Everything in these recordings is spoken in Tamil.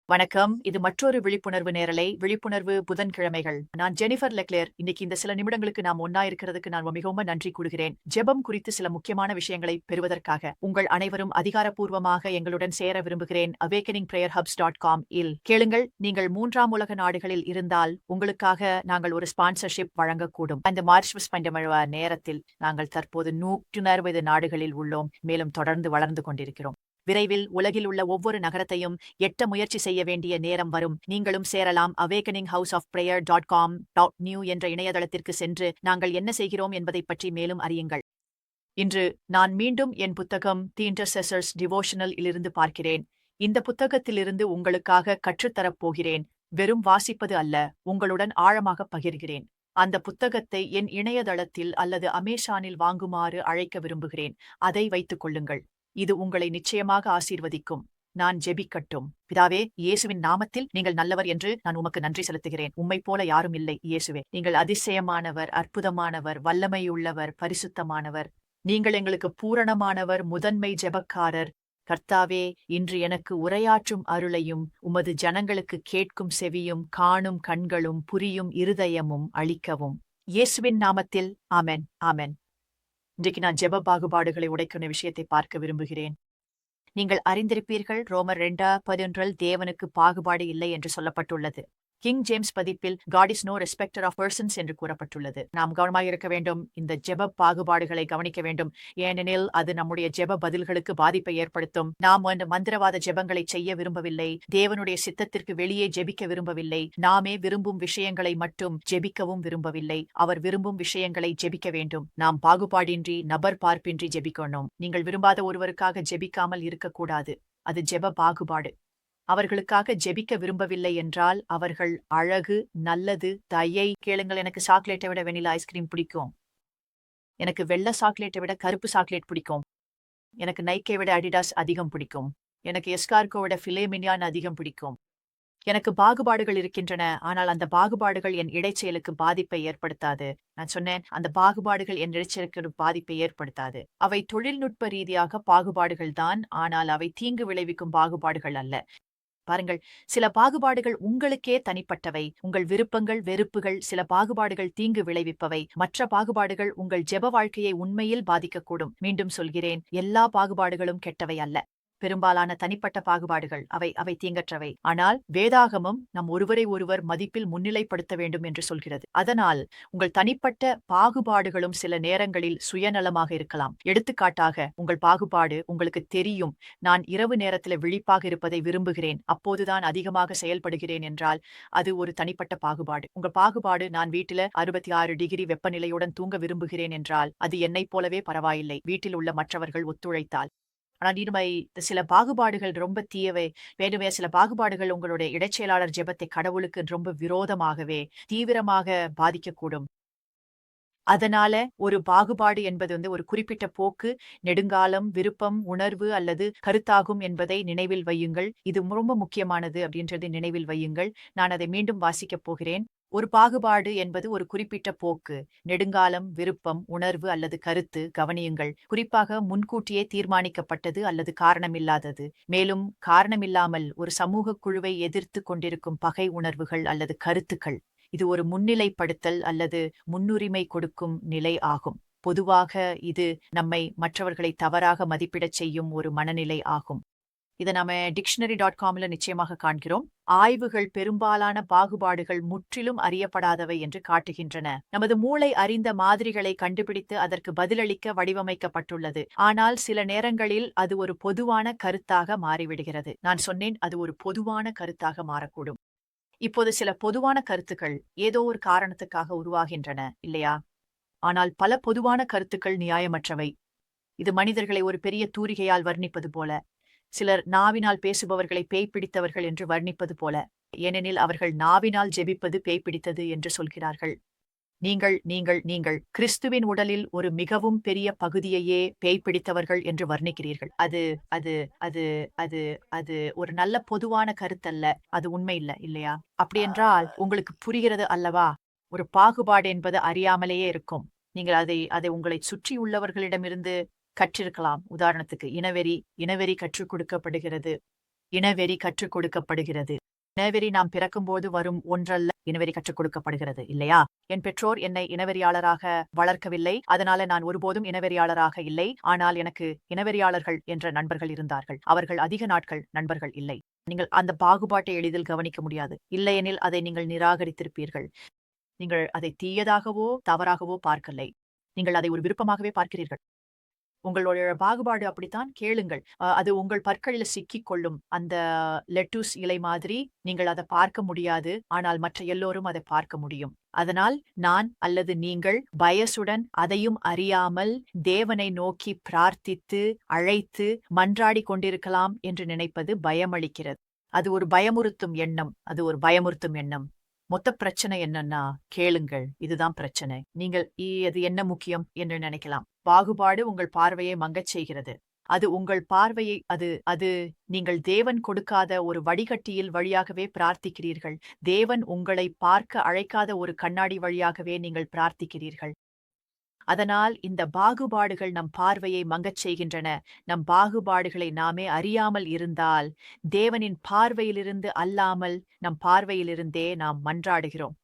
வணக்கம். இது மற்றொரு விழிப்புணர்வு நேரலை. விழிப்புணர்வு புதன்கிழமைகள். நான் ஜெனிஃபர் லெக்லேர். இன்னைக்கு இந்த சில நிமிடங்களுக்கு நாம் ஒண்ணா இருக்கிறதுக்கு நான் மிகவும் நன்றி கூறுகிறேன். ஜெபம் குறித்து சில முக்கியமான விஷயங்களை பெறுவதற்காக உங்கள் அனைவரும் அதிகாரப்பூர்வமாக எங்களுடன் சேர விரும்புகிறேன். awakeningprayerhubs.com இல் கேளுங்கள். நீங்கள் 3ஆம் உலக நாடுகளில் இருந்தால் உங்களுக்காக நாங்கள் ஒரு ஸ்பான்சர்ஷிப் வழங்கக்கூடும். அந்த மார்ச் பண்டமழ நேரத்தில் நாங்கள் தற்போது 160 நாடுகளில் உள்ளோம். மேலும் தொடர்ந்து வளர்ந்து கொண்டிருக்கிறோம். விரைவில் உலகில் உள்ள ஒவ்வொரு நகரத்தையும் எட்ட முயற்சி செய்ய வேண்டிய நேரம் வரும். நீங்களும் சேரலாம். awakeninghouseofprayer.com.new என்ற இணையதளத்திற்கு சென்று நாங்கள் என்ன செய்கிறோம் என்பதை பற்றி மேலும் அறியுங்கள். இன்று நான் மீண்டும் என் புத்தகம் தி இன்டர்செசர்ஸ் டிவோஷனல் இலிருந்து பார்க்கிறேன். இந்த புத்தகத்திலிருந்து உங்களுக்காக கற்றுத்தரப் போகிறேன். வெறும் வாசிப்பது அல்ல, உங்களுடன் ஆழமாக பகிர்கிறேன். அந்த புத்தகத்தை என் இணையதளத்தில் அல்லது அமேசானில் வாங்குமாறு அழைக்க விரும்புகிறேன். அதை வைத்துக் கொள்ளுங்கள். இது உங்களை நிச்சயமாக ஆசீர்வதிக்கும். நான் ஜெபிக்கட்டும். பிதாவே, இயேசுவின் நாமத்தில் நீங்கள் நல்லவர் என்று நான் உமக்கு நன்றி செலுத்துகிறேன். உம்மை போல யாரும் இல்லை இயேசுவே. நீங்கள் அதிசயமானவர், அற்புதமானவர், வல்லமையுள்ளவர், பரிசுத்தமானவர். நீங்கள் எங்களுக்கு பூரணமானவர், முதன்மை ஜெபக்காரர். கர்த்தாவே, இன்று எனக்கு உரையாற்றும் அருளையும் உமது ஜனங்களுக்கு கேட்கும் செவியும் காணும் கண்களும் புரியும் இருதயமும் அளிக்கவும். இயேசுவின் நாமத்தில் ஆமென். ஆமென். இன்றைக்கு நான் ஜெப பாகுபாடுகளை உடைக்கும் விஷயத்தை பார்க்க விரும்புகிறேன். நீங்கள் அறிந்திருப்பீர்கள், ரோமர் 2:11 தேவனுக்கு பாகுபாடு இல்லை என்று சொல்லப்பட்டுள்ளது. கிங் ஜேம்ஸ் பதிப்பில் God is no respecter of persons என்று கூறப்பட்டுள்ளது. நாம் கவனமாக இருக்க வேண்டும். இந்த ஜெப பாகுபாடுகளை கவனிக்க வேண்டும். ஏனெனில் அது நம்முடைய ஜெப பதில்களுக்கு பாதிப்பை ஏற்படுத்தும். நாம் மந்திரவாத ஜெபங்களை செய்ய விரும்பவில்லை. தேவனுடைய சித்தத்திற்கு வெளியே ஜெபிக்க விரும்பவில்லை. நாமே விரும்பும் விஷயங்களை மட்டும் ஜெபிக்கவும் விரும்பவில்லை. அவர் விரும்பும் விஷயங்களை ஜெபிக்க வேண்டும். நாம் பாகுபாடின்றி, நபர் பார்ப்பின்றி ஜெபிக்கணும். நீங்கள் விரும்பாத ஒருவருக்காக ஜெபிக்காமல் இருக்கக்கூடாது. அது ஜெப பாகுபாடு. அவர்களுக்காக ஜெபிக்க விரும்பவில்லை என்றால் அவர்கள் அழகு, நல்லது, தயை. கேளுங்கள், எனக்கு சாக்லேட்டை விட வெனிலா ஐஸ்கிரீம் பிடிக்கும். எனக்கு வெள்ளை சாக்லேட்டை விட கருப்பு சாக்லேட் பிடிக்கும். எனக்கு நைக்கை விட அடிடாஸ் அதிகம் பிடிக்கும். எனக்கு எஸ்கார்கோ விட ஃபிலேமினியான் அதிகம் பிடிக்கும். எனக்கு பாகுபாடுகள் இருக்கின்றன, ஆனால் அந்த பாகுபாடுகள் என் இடைச்செயலுக்கு பாதிப்பை ஏற்படுத்தாது. நான் சொன்னேன், அந்த பாகுபாடுகள் என் இடைச்செயலுக்கு பாதிப்பை ஏற்படுத்தாது. அவை தொழில்நுட்ப ரீதியாக பாகுபாடுகள் தான், ஆனால் அவை தீங்கு விளைவிக்கும் பாகுபாடுகள் அல்ல. பாருங்கள், சில பாகுபாடுகள் உங்களுக்கே தனிப்பட்டவை. உங்கள் விருப்பங்கள், வெறுப்புகள். சில பாகுபாடுகள் தீங்கு விளைவிப்பவை. மற்ற பாகுபாடுகள் உங்கள் ஜெப வாழ்க்கையை உண்மையில் பாதிக்கக்கூடும். மீண்டும் சொல்கிறேன், எல்லா பாகுபாடுகளும் கெட்டவை அல்ல. பெரும்பாலான தனிப்பட்ட பாகுபாடுகள் அவை தீங்கற்றவை. ஆனால் வேதாகமம் நம் ஒருவரை ஒருவர் மதிப்பில் முன்னிலைப்படுத்த வேண்டும் என்று சொல்கிறது. அதனால் உங்கள் தனிப்பட்ட பாகுபாடுகளும் சில நேரங்களில் சுயநலமாக இருக்கலாம். எடுத்துக்காட்டாக, உங்கள் பாகுபாடு உங்களுக்கு தெரியும், நான் இரவு நேரத்தில் விழிப்பாக இருப்பதை விரும்புகிறேன், அப்போதுதான் அதிகமாக செயல்படுகிறேன் என்றால் அது ஒரு தனிப்பட்ட பாகுபாடு. உங்கள் பாகுபாடு, நான் வீட்டில் 66 டிகிரி வெப்பநிலையுடன் தூங்க விரும்புகிறேன் என்றால் அது என்னைப் போலவே பரவாயில்லை, வீட்டில் உள்ள மற்றவர்கள் ஒத்துழைத்தால். ஆனால் இனிமை சில பாகுபாடுகள் ரொம்ப தீயவை. வேண்டுமே சில பாகுபாடுகள் உங்களுடைய இடைச்செயலாளர் ஜெபத்தை கடவுளுக்கு ரொம்ப விரோதமாகவே தீவிரமாக பாதிக்கக்கூடும். அதனால ஒரு பாகுபாடு என்பது ஒரு குறிப்பிட்ட போக்கு, நெடுங்காலம், விருப்பம், உணர்வு அல்லது கருத்தாகும் என்பதை நினைவில் வையுங்கள். இது ரொம்ப முக்கியமானது அப்படின்றதை நினைவில் வையுங்கள். நான் அதை மீண்டும் வாசிக்கப் போகிறேன். ஒரு பாகுபாடு என்பது ஒரு குறிப்பிட்ட போக்கு, நெடுங்காலம், விருப்பம், உணர்வு அல்லது கருத்து. கவனியுங்கள், குறிப்பாக முன்கூட்டியே தீர்மானிக்கப்பட்டது அல்லது காரணமில்லாதது. மேலும் காரணமில்லாமல் ஒரு சமூக குழுவை எதிர்த்து கொண்டிருக்கும் பகை உணர்வுகள் அல்லது கருத்துக்கள். இது ஒரு முன்னிலைப்படுத்தல் அல்லது முன்னுரிமை கொடுக்கும் நிலை ஆகும். பொதுவாக இது நம்மை மற்றவர்களை தவறாக மதிப்பிடச் செய்யும் ஒரு மனநிலை ஆகும். இதை நாம dictionary.comல நிச்சயமாக காண்கிறோம். ஆய்வுகள் பெரும்பாலான பாகுபாடுகள் முற்றிலும் அறியப்படாதவை என்று காட்டுகின்றன. நமது மூளை அறிந்த மாதிரிகளை கண்டுபிடித்து அதற்கு பதிலளிக்க வடிவமைக்கப்பட்டுள்ளது. ஆனால் சில நேரங்களில் அது ஒரு பொதுவான கருத்தாக மாறிவிடுகிறது. நான் சொன்னேன், அது ஒரு பொதுவான கருத்தாக மாறக்கூடும். இப்போது சில பொதுவான கருத்துக்கள் ஏதோ ஒரு காரணத்துக்காக உருவாகின்றன, இல்லையா? ஆனால் பல பொதுவான கருத்துக்கள் நியாயமற்றவை. இது மனிதர்களை ஒரு பெரிய தூரிகையால் வர்ணிப்பது போல. சிலர் நாவினால் பேசுபவர்களை பேய் பிடித்தவர்கள் என்று வர்ணிப்பது போல, ஏனெனில் அவர்கள் நாவினால் ஜெபிப்பது பேய் பிடித்தது என்று சொல்கிறார்கள். நீங்கள் கிறிஸ்துவின் உடலில் ஒரு மிகவும் பெரிய பகுதியையே பேய் பிடித்தவர்கள் என்று வர்ணிக்கிறீர்கள். அது அது அது அது அது ஒரு நல்ல பொதுவான கருத்தல்ல. அது உண்மை இல்ல, இல்லையா? அப்படியென்றால் உங்களுக்கு புரிகிறது அல்லவா? ஒரு பாகுபாடு என்பது அறியாமலேயே இருக்கும். நீங்கள் அதை உங்களை சுற்றி உள்ளவர்களிடமிருந்து கற்றிருக்கலாம். உதாரணத்துக்கு, இனவெறி கற்றுக் கொடுக்கப்படுகிறது. இனவெறி கற்றுக் கொடுக்கப்படுகிறது. இனவெறி நாம் பிறக்கும்போது வரும் ஒன்றல்ல, இனவெறி கற்றுக் கொடுக்கப்படுகிறது இல்லையா? என் பெற்றோர் என்னை இனவெறியாளராக வளர்க்கவில்லை, அதனால நான் ஒருபோதும் இனவெறியாளராக இல்லை. ஆனால் எனக்கு இனவெறியாளர்கள் என்ற நண்பர்கள் இருந்தார்கள். அவர்கள் அதிக நாட்கள் நண்பர்கள் இல்லை. நீங்கள் அந்த பாகுபாட்டை எளிதில் கவனிக்க முடியாது. இல்லையெனில் அதை நீங்கள் நிராகரித்திருப்பீர்கள். நீங்கள் அதை தீயதாகவோ தவறாகவோ பார்க்கலை. நீங்கள் அதை ஒரு விருப்பமாகவே பார்க்கிறீர்கள். உங்களோட பாகுபாடு அப்படித்தான், கேளுங்கள். அது உங்கள் பற்களில் சிக்கிக் கொள்ளும். அந்த லெட்டூஸ் இலை மாதிரி நீங்கள் அதை பார்க்க முடியாது. ஆனால் மற்ற எல்லோரும் அதை பார்க்க முடியும். அதனால் நான் அல்லது நீங்கள் பயசுடன் அதையும் அறியாமல் தேவனை நோக்கி பிரார்த்தித்து அழைத்து மன்றாடி கொண்டிருக்கலாம் என்று நினைப்பது பயமளிக்கிறது. அது ஒரு பயமுறுத்தும் எண்ணம். மொத்த பிரச்சனை என்னன்னா, கேளுங்கள், இதுதான் பிரச்சனை. நீங்கள் அது என்ன முக்கியம் என்று நினைக்கலாம். பாகுபாடு உங்கள் பார்வையை மங்கச் செய்கிறது. அது உங்கள் பார்வையை அது நீங்கள் தேவன் கொடுக்காத ஒரு வடிகட்டியில் வழியாகவே பிரார்த்திக்கிறீர்கள். தேவன் உங்களை பார்க்க அழைக்காத ஒரு கண்ணாடி வழியாகவே நீங்கள் பிரார்த்திக்கிறீர்கள். அதனால் இந்த பாகுபாடுகள் நம் பார்வையை மங்கச் செய்கின்றன. நம் பாகுபாடுகளை நாமே அறியாமல் இருந்தால், தேவனின் பார்வையிலிருந்து அல்லாமல் நம் பார்வையிலிருந்தே நாம் மன்றாடுகிறோம்.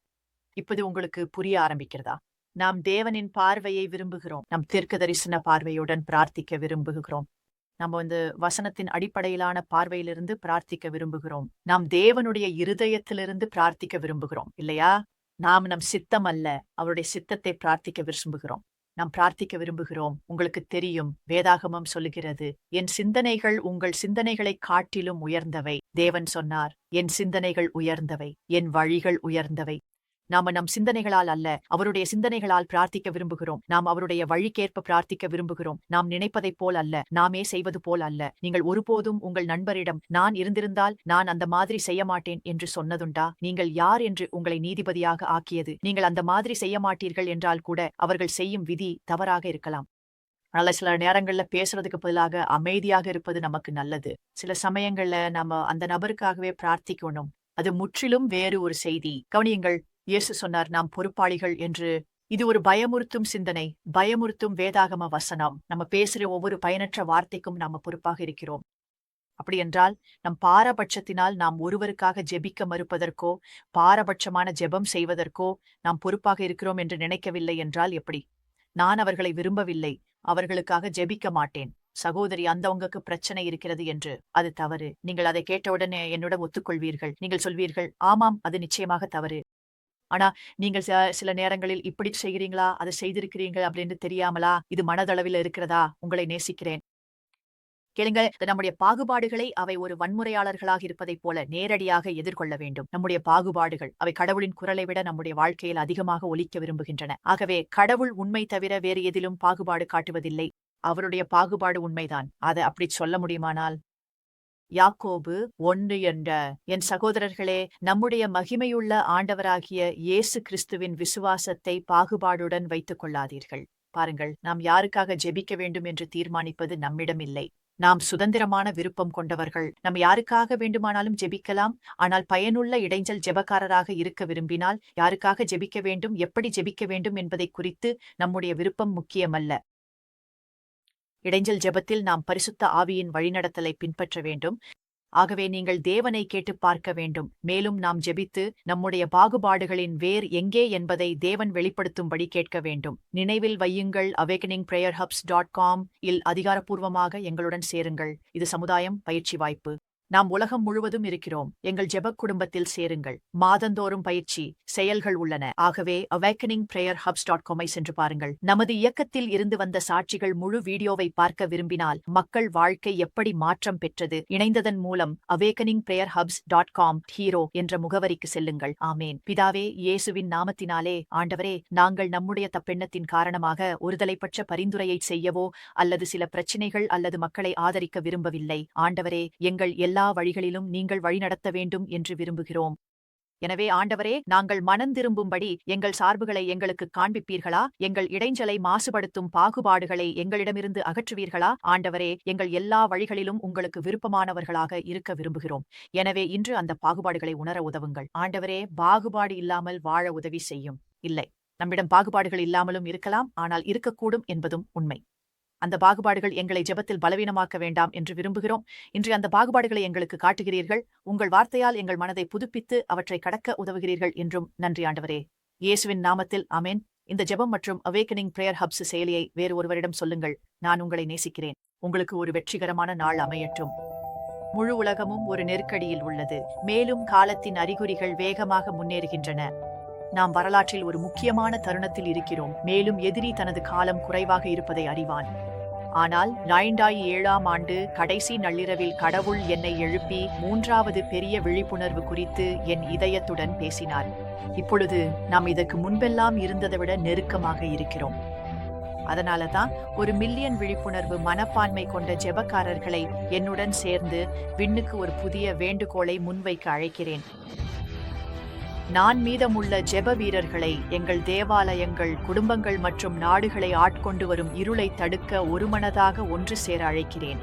இப்போது உங்களுக்கு புரிய ஆரம்பிக்கிறதா? நாம் தேவனின் பார்வையை விரும்புகிறோம். நம் தீர்க்கதரிசன பார்வையுடன் பிரார்த்திக்க விரும்புகிறோம். நம்ம வசனத்தின் அடிப்படையிலான பார்வையிலிருந்து பிரார்த்திக்க விரும்புகிறோம். நாம் தேவனுடைய இருதயத்திலிருந்து பிரார்த்திக்க விரும்புகிறோம் இல்லையா? நாம் நம் சித்தம் அல்ல, அவருடைய சித்தத்தை பிரார்த்திக்க விரும்புகிறோம். நாம் பிரார்த்திக்க விரும்புகிறோம். உங்களுக்கு தெரியும், வேதாகமம் சொல்லுகிறது, என் சிந்தனைகள் உங்கள் சிந்தனைகளை காட்டிலும் உயர்ந்தவை. தேவன் சொன்னார், என் சிந்தனைகள் உயர்ந்தவை, என் வழிகள் உயர்ந்தவை. நாம நம் சிந்தனைகளால் அல்ல, அவருடைய சிந்தனைகளால் பிரார்த்திக்க விரும்புகிறோம். நாம் அவருடைய வழிக்கேற்ப பிரார்த்திக்க விரும்புகிறோம். நாம் நினைப்பதைப் போல் அல்ல, நாமே செய்வது போல் அல்ல. நீங்கள் ஒருபோதும் உங்கள் நண்பரிடம், நான் இருந்திருந்தால் நான் அந்த மாதிரி செய்ய மாட்டேன் என்று சொன்னதுண்டா? நீங்கள் யார் என்று உங்களை நீதிபதியாக ஆக்கியது? நீங்கள் அந்த மாதிரி செய்ய மாட்டீர்கள் என்றால் கூட அவர்கள் செய்யும் விதி தவறாக இருக்கலாம். அதனால சில நேரங்கள்ல பேசுறதுக்கு பதிலாக அமைதியாக இருப்பது நமக்கு நல்லது. சில சமயங்கள்ல நாம அந்த நபருக்காகவே பிரார்த்திக்கணும். அது முற்றிலும் வேறு ஒரு செய்தி. கவனியுங்கள், இயேசு சொன்னார், நாம் பொறுப்பாளிகள் என்று. இது ஒரு பயமுறுத்தும் சிந்தனை, பயமுறுத்தும் வேதாகம வசனம். நம்ம பேசுற ஒவ்வொரு பயனற்ற வார்த்தைக்கும் நாம பொறுப்பாக இருக்கிறோம். அப்படியென்றால் நம் பாரபட்சத்தினால் நாம் ஒருவருக்காக ஜெபிக்க மறுப்பதற்கோ பாரபட்சமான ஜெபம் செய்வதற்கோ நாம் பொறுப்பாக இருக்கிறோம் என்று நினைக்கவில்லை என்றால் எப்படி? நான் அவர்களை விரும்பவில்லை, அவர்களுக்காக ஜெபிக்க மாட்டேன். சகோதரி, அந்தவங்களுக்கு பிரச்சனை இருக்கிறது என்று. அது தவறு. நீங்கள் அதை கேட்டவுடனே என்னுடன் ஒத்துக்கொள்வீர்கள். நீங்கள் சொல்வீர்கள், ஆமாம், அது நிச்சயமாக தவறு. ஆனா நீங்கள் சில நேரங்களில் இப்படி செய்கிறீங்களா, அதை செய்திருக்கிறீர்கள் அப்படின்னு தெரியாமலா? இது மனதளவில் இருக்கிறதா? உங்களை நேசிக்கிறேன். கேளுங்க, நம்முடைய பாகுபாடுகளை அவை ஒரு வன்முறையாளர்களாக இருப்பதைப் போல நேரடியாக எதிர்கொள்ள வேண்டும். நம்முடைய பாகுபாடுகள் அவை கடவுளின் குரலை விட நம்முடைய வாழ்க்கையில் அதிகமாக ஒலிக்க விரும்புகின்றன. ஆகவே கடவுள் உண்மை தவிர வேறு எதிலும் பாகுபாடு காட்டுவதில்லை. அவருடைய பாகுபாடு உண்மைதான். அதை அப்படி சொல்ல முடியுமானால்? யாக்கோபு 1 என் சகோதரர்களே, நம்முடைய மகிமையுள்ள ஆண்டவராகிய இயேசு கிறிஸ்துவின் விசுவாசத்தை பாகுபாடுடன் வைத்துக் கொள்ளாதீர்கள். பாருங்கள், நாம் யாருக்காக ஜெபிக்க வேண்டும் என்று தீர்மானிப்பது நம்மிடம் இல்லை. நாம் சுதந்திரமான விருப்பம் கொண்டவர்கள். நாம் யாருக்காக வேண்டுமானாலும் ஜெபிக்கலாம். ஆனால் பயனுள்ள இடைஞ்சல் ஜெபக்காரராக இருக்க விரும்பினால் யாருக்காக ஜெபிக்க வேண்டும், எப்படி ஜெபிக்க வேண்டும் என்பதை குறித்து நம்முடைய விருப்பம் முக்கியமல்ல. இடைஞ்சல் ஜெபத்தில் நாம் பரிசுத்த ஆவியின் வழிநடத்தலை பின்பற்ற வேண்டும். ஆகவே நீங்கள் தேவனை கேட்டு பார்க்க வேண்டும். மேலும் நாம் ஜெபித்து நம்முடைய பாகுபாடுகளின் வேர் எங்கே என்பதை தேவன் வெளிப்படுத்தும்படி கேட்க வேண்டும். நினைவில் வையுங்கள், awakeningprayerhubs.com இல் அதிகாரப்பூர்வமாக எங்களுடன் சேருங்கள். இது சமுதாயம் பயிற்சி வாய்ப்பு. நாம் உலகம் முழுவதும் இருக்கிறோம். எங்கள் ஜெபக் குடும்பத்தில் சேருங்கள். மாதந்தோறும் பயிற்சி செயல்கள் உள்ளன. ஆகவே awakeningprayerhubs.com சென்று பாருங்கள். நமது இயக்கத்தில் இருந்து வந்த சாட்சிகள் முழு வீடியோவை பார்க்க விரும்பினால், மக்கள் வாழ்க்கை எப்படி மாற்றம் பெற்றது இணைந்ததன் மூலம் awakeningprayerhubs.com ஹீரோ என்ற முகவரிக்கு செல்லுங்கள். ஆமேன். பிதாவே, இயேசுவின் நாமத்தினாலே, ஆண்டவரே, நாங்கள் நம்முடைய தப்பெண்ணத்தின் காரணமாக ஒருதலைப்பட்ச பரிந்துரையை செய்யவோ அல்லது சில பிரச்சினைகள் அல்லது மக்களை ஆதரிக்க விரும்பவில்லை. ஆண்டவரே, எங்கள் எல்லா வழிகளிலும் நீங்கள் வழிநடத்த வேண்டும் என்று விரும்புகிறோம். எனவே ஆண்டவரே, நாங்கள் மனந்திரும்பும்படி எங்கள் சார்புகளை எங்களுக்கு காண்பிப்பீர்களா? எங்கள் இடைஞ்சலை மாசுபடுத்தும் பாகுபாடுகளை எங்களிடமிருந்து அகற்றுவீர்களா? ஆண்டவரே, எங்கள் எல்லா வழிகளிலும் உங்களுக்கு விருப்பமானவர்களாக இருக்க விரும்புகிறோம். எனவே இன்று அந்த பாகுபாடுகளை உணர உதவுங்கள். ஆண்டவரே, பாகுபாடு இல்லாமல் வாழ உதவி செய்யும். இல்லை, நம்மிடம் பாகுபாடுகள் இல்லாமலும் இருக்கலாம், ஆனால் இருக்கக்கூடும் என்பதும் உண்மை. அந்த பாகுபாடுகள் எங்களை ஜெபத்தில் பலவீனமாக்க வேண்டாம் என்று விரும்புகிறோம். இன்று அந்த பாகுபாடுகளை எங்களுக்கு காட்டுகிறீர்கள். உங்கள் வார்த்தையால் எங்கள் மனதை புதுப்பித்து அவற்றை கடக்க உதவுகிறீர்கள் என்றும் நன்றி ஆண்டவரே. இயேசுவின் நாமத்தில் ஆமென். இந்த ஜெபம் மற்றும் அவேக்கனிங் பிரேயர் ஹப்ஸ் செயலியை வேறு ஒருவரிடம் சொல்லுங்கள். நான் உங்களை நேசிக்கிறேன். உங்களுக்கு ஒரு வெற்றிகரமான நாள் அமையட்டும். முழு உலகமும் ஒரு நெருக்கடியில் உள்ளது. மேலும் காலத்தின் அறிகுறிகள் வேகமாக முன்னேறுகின்றன. நாம் வரலாற்றில் ஒரு முக்கியமான தருணத்தில் இருக்கிறோம். மேலும் எதிரி தனது காலம் குறைவாக இருப்பதை அறிவான். ஆனால் 2007ஆம் ஆண்டு கடைசி நள்ளிரவில் கடவுள் என்னை எழுப்பி 3வது பெரிய விழிப்புணர்வு குறித்து என் இதயத்துடன் பேசினார். இப்பொழுது நாம் இதற்கு முன்பெல்லாம் இருந்ததை விட நெருக்கமாக இருக்கிறோம். அதனால தான் 1 மில்லியன் விழிப்புணர்வு மனப்பான்மை கொண்ட ஜெபக்காரர்களை என்னுடன் சேர்ந்து விண்ணுக்கு ஒரு புதிய வேண்டுகோளை முன்வைக்க அழைக்கிறேன். நான் மீதமுள்ள ஜெப வீரர்களை எங்கள் தேவாலயங்கள், குடும்பங்கள் மற்றும் நாடுகளை ஆட்கொண்டு வரும் இருளை தடுக்க ஒருமனதாக ஒன்று சேர அழைக்கிறேன்.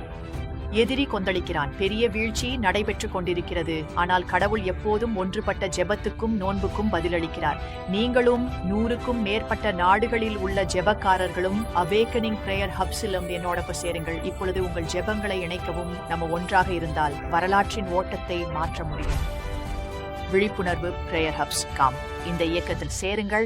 எதிரி கொந்தளிக்கிறான். பெரிய வீழ்ச்சி நடைபெற்றுக் கொண்டிருக்கிறது. ஆனால் கடவுள் எப்போதும் ஒன்றுபட்ட ஜெபத்துக்கும் நோன்புக்கும் பதிலளிக்கிறார். நீங்களும் 100க்கும் மேற்பட்ட நாடுகளில் உள்ள ஜெபக்காரர்களும் அவேக்கனிங் பிரேயர் ஹப்ஸிலும் என்னோட சேருங்கள். இப்பொழுது உங்கள் ஜெபங்களை இணைக்கவும். நம்ம ஒன்றாக இருந்தால் வரலாற்றின் ஓட்டத்தை மாற்ற முடியும். விழிப்புணர்வு பிரேயர் ஹப்ஸ் காம். இந்த இயக்கத்தில் சேருங்கள்.